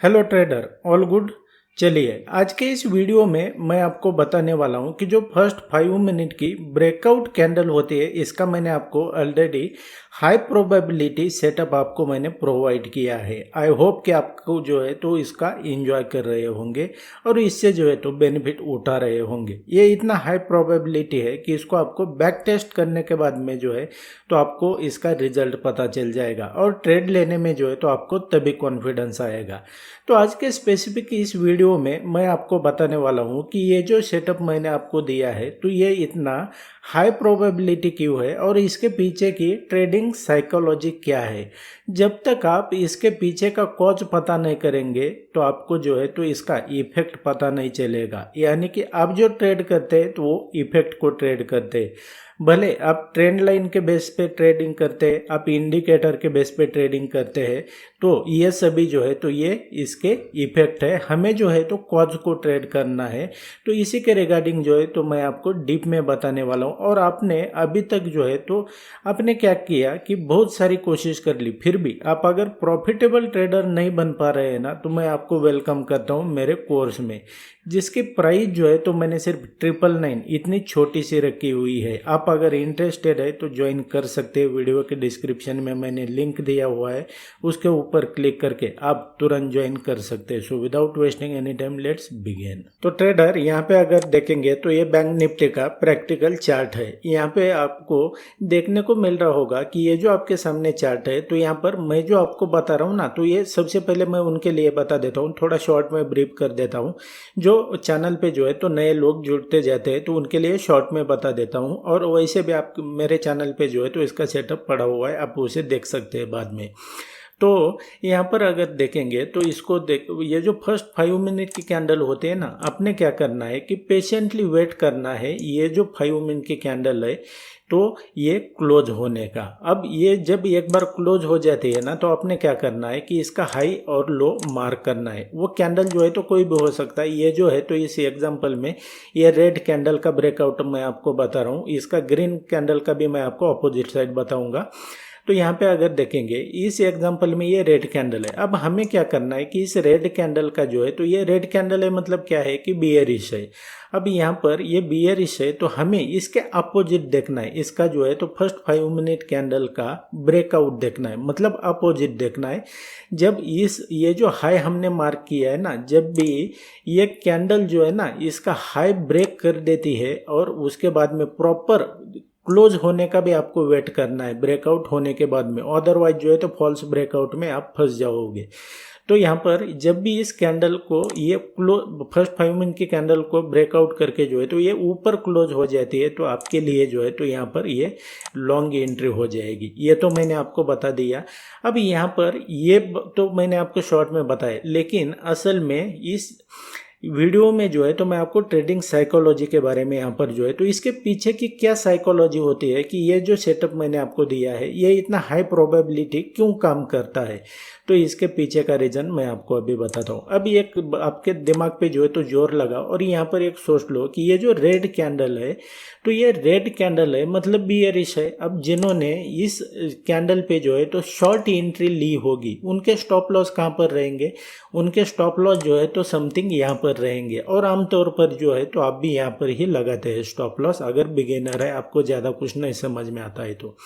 Hello trader, all good. चलिए आज के इस वीडियो में मैं आपको बताने वाला हूं कि जो फर्स्ट 5 मिनट की ब्रेकआउट कैंडल होती है, इसका मैंने आपको ऑलरेडी हाई प्रोबेबिलिटी सेटअप आपको मैंने प्रोवाइड किया है। आई होप कि आपको जो है तो इसका एंजॉय कर रहे होंगे और इससे जो है तो बेनिफिट उठा रहे होंगे। ये इतना हाई प्रोबेबिलिटी है कि इसको आपको बैक टेस्ट करने के बाद में जो है तो आपको इसका रिजल्ट पता चल जाएगा और ट्रेड लेने में जो है तो आपको तभी कॉन्फिडेंस आएगा। तो आज के स्पेसिफिक इस वीडियो में मैं आपको बताने वाला हूं कि ये जो सेटअप मैंने आपको दिया है तो ये इतना हाई प्रोबेबिलिटी क्यों है और इसके पीछे की ट्रेडिंग साइकोलॉजी क्या है। जब तक आप इसके पीछे का कॉज पता नहीं करेंगे तो आपको जो है तो इसका इफेक्ट पता नहीं चलेगा। यानी कि आप जो ट्रेड करते हैं तो वो इफेक्ट को ट्रेड करते हैं। भले आप ट्रेंड लाइन के बेस पे ट्रेडिंग करते हैं, आप इंडिकेटर के बेस पे ट्रेडिंग करते हैं, तो ये सभी जो है तो ये इसके इफेक्ट है। हमें जो है तो कॉज को ट्रेड करना है। तो इसी के रिगार्डिंग जो है तो मैं आपको डीप में बताने वाला हूँ। और आपने अभी तक जो है तो आपने क्या किया कि बहुत सारी कोशिश कर ली, फिर भी आप अगर प्रॉफिटेबल ट्रेडर नहीं बन पा रहे हैं ना, तो मैं आपको वेलकम करता हूँ मेरे कोर्स में, जिसकी प्राइस जो है तो मैंने सिर्फ 999 इतनी छोटी सी रखी हुई है। आप अगर इंटरेस्टेड है तो ज्वाइन कर सकते हैं। वीडियो के डिस्क्रिप्शन में मैंने लिंक दिया हुआ है, उसके ऊपर क्लिक करके आप तुरंत ज्वाइन कर सकते हैं। So without wasting any time let's begin. तो ट्रेडर यहाँ पे अगर देखेंगे तो ये बैंक निफ्टी का प्रैक्टिकल चार्ट है। यहाँ पे आपको देखने को मिल रहा होगा कि ये जो आपके सामने चार्ट है, तो यहाँ पर मैं जो आपको बता रहा हूँ ना, तो ये सबसे पहले मैं उनके लिए बता देता हूँ, थोड़ा शॉर्ट में ब्रीफ कर देता हूँ। जो चैनल पे जो है तो नए लोग जुड़ते जाते हैं तो उनके लिए शॉर्ट में बता देता हूँ। और वैसे भी आप मेरे चैनल पे जो है तो इसका सेटअप पड़ा हुआ है, आप उसे देख सकते हैं बाद में। तो यहाँ पर अगर देखेंगे तो इसको देख, ये जो फर्स्ट 5 मिनट की कैंडल होते हैं ना, आपने क्या करना है कि पेशेंटली वेट करना है। ये जो 5 मिनट की कैंडल है तो ये क्लोज होने का। अब ये जब एक बार क्लोज हो जाती है ना, तो आपने क्या करना है कि इसका हाई और लो मार्क करना है। वो कैंडल जो है तो कोई भी हो सकता है। ये जो है तो इस एग्जांपल में ये रेड कैंडल का ब्रेकआउट मैं आपको बता रहा हूँ, इसका ग्रीन कैंडल का भी मैं आपको अपोजिट साइड बताऊंगा। तो यहाँ पे अगर देखेंगे इस एग्जांपल में ये रेड कैंडल है। अब हमें क्या करना है कि इस रेड कैंडल का जो है तो ये रेड कैंडल है, मतलब क्या है कि बियरिश है। अब यहाँ पर ये बियरिश है तो हमें इसके अपोजिट देखना है। इसका जो है तो फर्स्ट 5 मिनट कैंडल का ब्रेकआउट देखना है, मतलब अपोजिट देखना है। जब ये जो हाई हमने मार्क किया है ना, जब भी ये कैंडल जो है ना इसका हाई ब्रेक कर देती है और उसके बाद में प्रॉपर क्लोज होने का भी आपको वेट करना है ब्रेकआउट होने के बाद में। अदरवाइज जो है तो फॉल्स ब्रेकआउट में आप फंस जाओगे। तो यहाँ पर जब भी इस कैंडल को ये फर्स्ट 5 मिनट की कैंडल को ब्रेकआउट करके जो है तो ये ऊपर क्लोज हो जाती है, तो आपके लिए जो है तो यहाँ पर ये लॉन्ग एंट्री हो जाएगी। ये तो मैंने आपको बता दिया। अब यहाँ पर ये तो मैंने आपको शॉर्ट में बताया, लेकिन असल में इस वीडियो में जो है तो मैं आपको ट्रेडिंग साइकोलॉजी के बारे में यहाँ पर जो है तो इसके पीछे की क्या साइकोलॉजी होती है कि ये जो सेटअप मैंने आपको दिया है ये इतना हाई प्रोबेबिलिटी क्यों काम करता है, तो इसके पीछे का रीजन मैं आपको अभी बताता हूँ। अब एक आपके दिमाग पे जो है तो जोर लगा और यहाँ पर एक सोच लो कि ये जो रेड कैंडल है तो ये रेड कैंडल है, मतलब बियरिश है। अब जिन्होंने इस कैंडल पे जो है तो शॉर्ट एंट्री ली होगी, उनके स्टॉप लॉस कहाँ पर रहेंगे? उनके स्टॉप लॉस जो है तो समथिंग यहाँ पर रहेंगे। और आमतौर पर जो है तो आप भी यहाँ पर ही लगाते हैं स्टॉप लॉस, अगर बिगिनर है, आपको ज़्यादा कुछ नहीं समझ में आता है तो।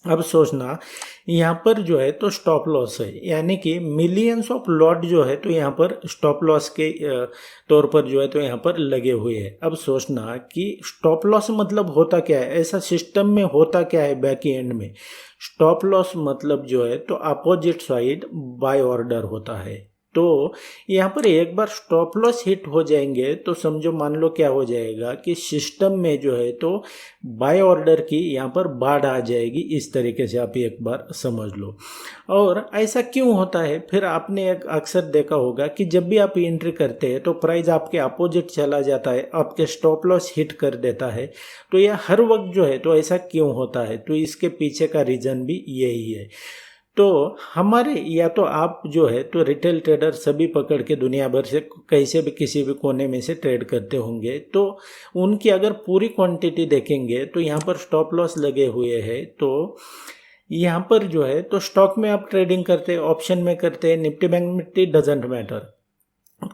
अब सोचना यहाँ पर जो है तो स्टॉप लॉस है, यानी कि मिलियंस ऑफ लॉट जो है तो यहाँ पर स्टॉप लॉस के तौर पर जो है तो यहाँ पर लगे हुए हैं। अब सोचना कि स्टॉप लॉस मतलब होता क्या है, ऐसा सिस्टम में होता क्या है बैक एंड में। स्टॉप लॉस मतलब जो है तो अपोजिट साइड बाय ऑर्डर होता है। तो यहाँ पर एक बार स्टॉप लॉस हिट हो जाएंगे तो समझो, मान लो क्या हो जाएगा कि सिस्टम में जो है तो बाय ऑर्डर की यहाँ पर बाढ़ आ जाएगी। इस तरीके से आप एक बार समझ लो। और ऐसा क्यों होता है? फिर आपने एक अक्सर देखा होगा कि जब भी आप एंट्री करते हैं तो प्राइस आपके अपोजिट चला जाता है, आपके स्टॉप लॉस हिट कर देता है। तो यह हर वक्त जो है तो ऐसा क्यों होता है? तो इसके पीछे का रीज़न भी यही है। तो हमारे, या तो आप जो है तो रिटेल ट्रेडर सभी पकड़ के दुनिया भर से कैसे भी किसी भी कोने में से ट्रेड करते होंगे, तो उनकी अगर पूरी क्वांटिटी देखेंगे तो यहाँ पर स्टॉप लॉस लगे हुए हैं। तो यहाँ पर जो है तो स्टॉक में आप ट्रेडिंग करते हैं, ऑप्शन में करते हैं, Nifty bank Nifty doesn't matter,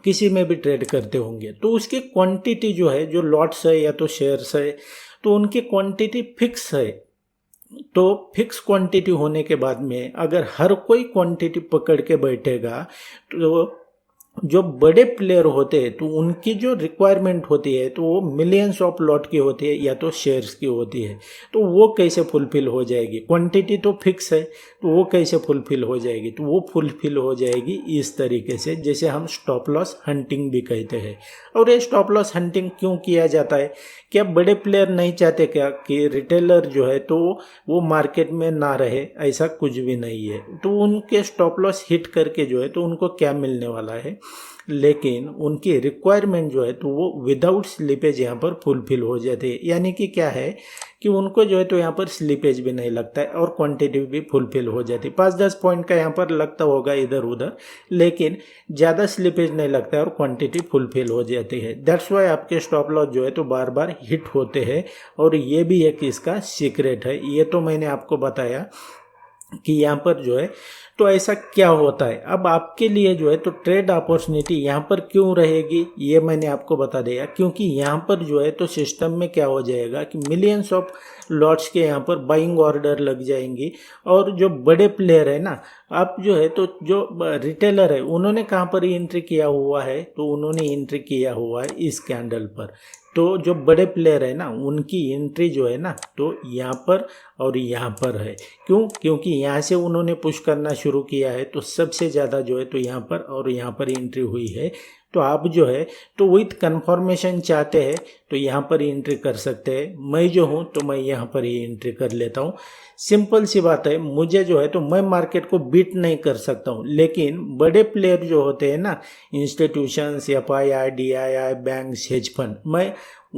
किसी में भी ट्रेड करते होंगे, तो उसकी क्वांटिटी जो है, जो लॉट्स है या तो शेयर्स है, तो उनकी क्वांटिटी फिक्स है। तो फिक्स क्वांटिटी होने के बाद में अगर हर कोई क्वांटिटी पकड़ के बैठेगा तो जो बड़े प्लेयर होते हैं तो उनकी जो रिक्वायरमेंट होती है तो वो मिलियंस ऑफ लॉट की होती है या तो शेयर्स की होती है। तो वो कैसे फुलफिल हो जाएगी? क्वांटिटी तो फिक्स है, तो वो कैसे फुलफिल हो जाएगी? तो वो फुलफिल हो जाएगी इस तरीके से, जैसे हम स्टॉप लॉस हंटिंग भी कहते हैं। और ये स्टॉप लॉस हंटिंग क्यों किया जाता है? क्या बड़े प्लेयर नहीं चाहते क्या कि रिटेलर जो है तो वो मार्केट में ना रहे? ऐसा कुछ भी नहीं है। तो उनके स्टॉप लॉस हिट करके जो है तो उनको क्या मिलने वाला है, लेकिन उनकी रिक्वायरमेंट जो है तो वो विदाउट स्लीपेज यहाँ पर फुलफिल हो जाती है। यानी कि क्या है कि उनको जो है तो यहाँ पर स्लीपेज भी नहीं लगता है और क्वांटिटी भी फुलफिल हो जाती है। 5-10 पॉइंट का यहाँ पर लगता होगा इधर उधर, लेकिन ज़्यादा स्लीपेज नहीं लगता है और क्वांटिटी फुलफिल हो जाती है। दैट्स वाई आपके स्टॉप लॉस जो है तो बार बार हिट होते हैं, और ये भी एक इसका सीक्रेट है। ये तो मैंने आपको बताया कि यहाँ पर जो है तो ऐसा क्या होता है। अब आपके लिए जो है तो ट्रेड अपॉर्चुनिटी यहाँ पर क्यों रहेगी, ये मैंने आपको बता दिया। क्योंकि यहाँ पर जो है तो सिस्टम में क्या हो जाएगा कि मिलियंस ऑफ लॉट्स के यहाँ पर बाइंग ऑर्डर लग जाएंगी, और जो बड़े प्लेयर है ना, आप जो है तो जो रिटेलर है उन्होंने कहाँ पर एंट्री किया हुआ है, तो उन्होंने एंट्री किया हुआ है इस कैंडल पर। तो जो बड़े प्लेयर है ना उनकी एंट्री जो है ना तो यहाँ पर और यहाँ पर है। क्यों? क्योंकि यहाँ से उन्होंने पुश करना शुरू किया है, तो सबसे ज़्यादा जो है तो यहाँ पर और यहाँ पर एंट्री हुई है। तो आप जो है तो विथ कंफर्मेशन चाहते हैं तो यहाँ पर ही एंट्री कर सकते हैं। मैं जो हूँ तो मैं यहाँ पर ही एंट्री कर लेता हूँ। सिंपल सी बात है, मुझे जो है तो मैं मार्केट को बीट नहीं कर सकता हूँ, लेकिन बड़े प्लेयर जो होते हैं ना, institutions, FII, DII, banks, hedge fund, मैं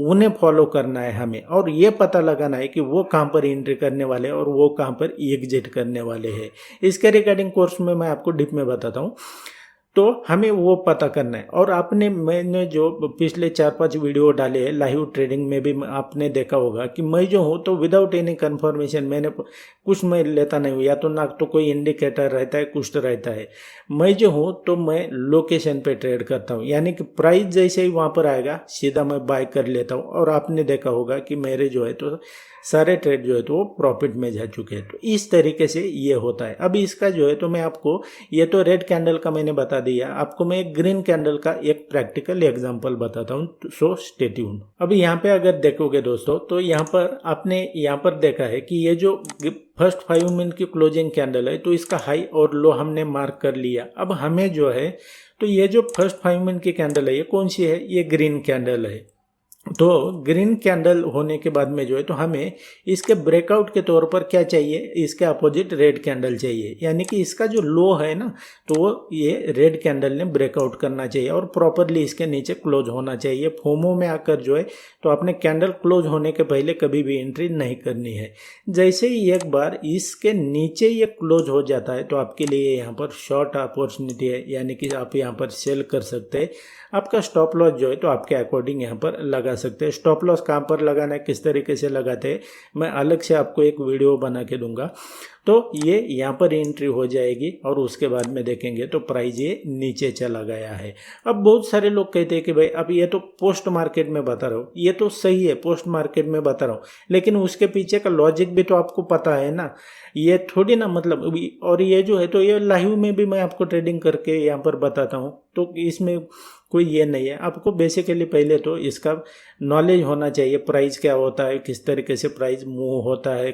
उन्हें फॉलो करना है हमें, और ये पता लगाना है कि वो कहाँ पर एंट्री करने वाले हैं और वो कहाँ पर एग्जिट करने वाले हैं। इसके रिगार्डिंग कोर्स में मैं आपको डीप में बताता हूँ, तो हमें वो पता करना है। और मैंने जो पिछले 4-5 वीडियो डाले हैं लाइव ट्रेडिंग में भी आपने देखा होगा कि मैं जो हूँ तो विदाउट एनी कंफर्मेशन, मैंने कुछ मैं लेता नहीं हूँ, या तो ना तो कोई इंडिकेटर रहता है, कुछ तो रहता है। मैं जो हूँ तो मैं लोकेशन पे ट्रेड करता हूँ, यानी कि प्राइस जैसे ही वहाँ पर आएगा सीधा मैं बाय कर लेता हूँ। और आपने देखा होगा कि मेरे जो है तो सारे ट्रेड जो है तो वो प्रॉफिट में जा चुके हैं। तो इस तरीके से ये होता है। अभी इसका जो है तो मैं आपको, ये तो रेड कैंडल का मैंने बता दिया, आपको मैं एक ग्रीन कैंडल का एक प्रैक्टिकल एग्जांपल बताता हूँ, सो स्टे ट्यून्ड। अभी यहाँ पे अगर देखोगे दोस्तों तो यहाँ पर आपने यहाँ पर देखा है कि ये जो फर्स्ट 5 मिनट की क्लोजिंग कैंडल है तो इसका हाई और लो हमने मार्क कर लिया। अब हमें जो है तो ये जो फर्स्ट 5 मिनट की कैंडल है ये कौन सी है? ये ग्रीन कैंडल है। तो ग्रीन कैंडल होने के बाद में जो है तो हमें इसके ब्रेकआउट के तौर पर क्या चाहिए? इसके अपोजिट रेड कैंडल चाहिए, यानी कि इसका जो लो है ना तो वो ये रेड कैंडल ने ब्रेकआउट करना चाहिए और प्रॉपरली इसके नीचे क्लोज होना चाहिए। फोमो में आकर जो है तो आपने कैंडल क्लोज होने के पहले कभी भी एंट्री नहीं करनी है। जैसे ही एक बार इसके नीचे ये क्लोज हो जाता है तो आपके लिए यहाँ पर शॉर्ट अपॉर्चुनिटी है, यानी कि आप यहाँ पर सेल कर सकते हैं। आपका स्टॉप लॉस जो है तो आपके अकॉर्डिंग यहाँ पर लगा सकते हैं। स्टॉप लॉस कहाँ पर लगाना है, किस तरीके से लगाते हैं, मैं अलग से आपको एक वीडियो बना के दूंगा। तो ये यहाँ पर एंट्री हो जाएगी और उसके बाद में देखेंगे तो प्राइस ये नीचे चला गया है। अब बहुत सारे लोग कहते हैं कि भाई अब ये तो पोस्ट मार्केट में बता रहा हूँ, ये तो सही है, पोस्ट मार्केट में बता रहा हूँ, लेकिन उसके पीछे का लॉजिक भी तो आपको पता है ना। ये थोड़ी ना मतलब, और ये जो है तो ये लाइव में भी मैं आपको ट्रेडिंग करके यहाँ पर बताता हूँ, तो इसमें कोई ये नहीं है। आपको बेसिकली पहले तो इसका नॉलेज होना चाहिए, प्राइस क्या होता है, किस तरीके से प्राइस मूव होता है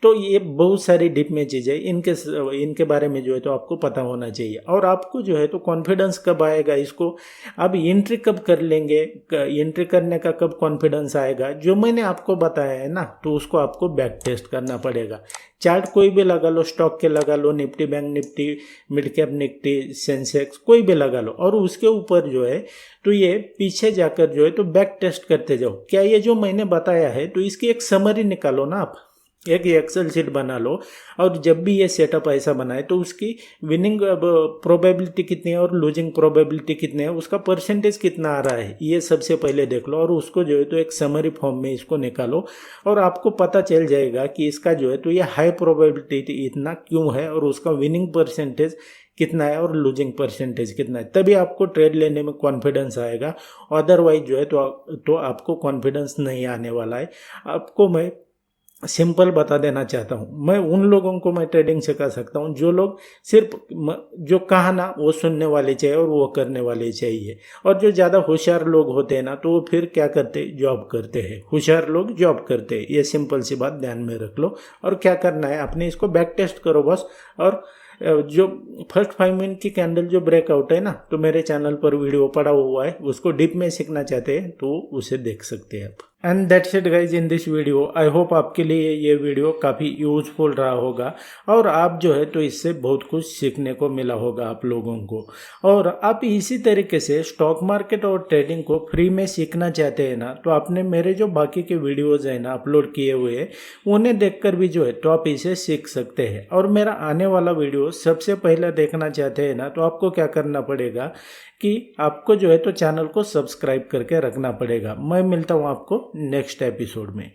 तो ये बहुत सारी डीप में चीज़ें इनके बारे में जो है तो आपको पता होना चाहिए। और आपको जो है तो कॉन्फिडेंस कब आएगा, इसको अब एंट्री कब कर लेंगे, एंट्री करने का कब कॉन्फिडेंस आएगा, जो मैंने आपको बताया है ना, तो उसको आपको बैक टेस्ट करना पड़ेगा। चार्ट कोई भी लगा लो, स्टॉक के लगा लो, Nifty bank Nifty, mid cap Nifty, Sensex, कोई भी लगा लो, और उसके ऊपर जो है तो ये पीछे जाकर जो है तो बैक टेस्ट करते जाओ। क्या ये जो मैंने बताया है तो इसकी एक समरी निकालो ना आप, एक एक्सेल शीट बना लो और जब भी ये सेटअप ऐसा बनाए तो उसकी विनिंग प्रोबेबिलिटी कितनी है और लूजिंग प्रोबेबिलिटी कितनी है, उसका परसेंटेज कितना आ रहा है, ये सबसे पहले देख लो और उसको जो है तो एक समरी फॉर्म में इसको निकालो और आपको पता चल जाएगा कि इसका जो है तो ये हाई प्रोबेबिलिटी इतना क्यों है और उसका विनिंग परसेंटेज कितना है और लूजिंग परसेंटेज कितना है। तभी आपको ट्रेड लेने में कॉन्फिडेंस आएगा, अदरवाइज जो है तो आपको कॉन्फिडेंस नहीं आने वाला है। आपको मैं सिंपल बता देना चाहता हूँ, मैं उन लोगों को मैं ट्रेडिंग सिखा सकता हूँ जो लोग सिर्फ जो कहा ना वो सुनने वाले चाहिए और वो करने वाले चाहिए। और जो ज़्यादा होशियार लोग होते हैं ना तो वो फिर क्या करते, जॉब करते हैं। होशियार लोग जॉब करते हैं, ये सिंपल सी बात ध्यान में रख लो। और क्या करना है, आपने इसको बैक टेस्ट करो बस। और जो फर्स्ट 5 मिनट की कैंडल जो ब्रेकआउट है ना, तो मेरे चैनल पर वीडियो पड़ा हुआ है, उसको डीप में सीखना चाहते हैं तो उसे देख सकते हैं आप। And that's it guys in this video. I hope आपके लिए ये वीडियो काफ़ी यूजफुल रहा होगा और आप जो है तो इससे बहुत कुछ सीखने को मिला होगा आप लोगों को। और आप इसी तरीके से स्टॉक मार्केट और ट्रेडिंग को फ्री में सीखना चाहते हैं ना, तो आपने मेरे जो बाकी के वीडियोज़ हैं ना अपलोड किए हुए, उन्हें देखकर भी जो है तो आप इसे सीख सकते हैं। और मेरा आने वाला वीडियो सबसे पहले देखना चाहते हैं ना, तो आपको क्या करना पड़ेगा कि आपको जो है तो चैनल को सब्सक्राइब करके रखना पड़ेगा। मैं मिलता हूँ आपको नेक्स्ट एपिसोड में।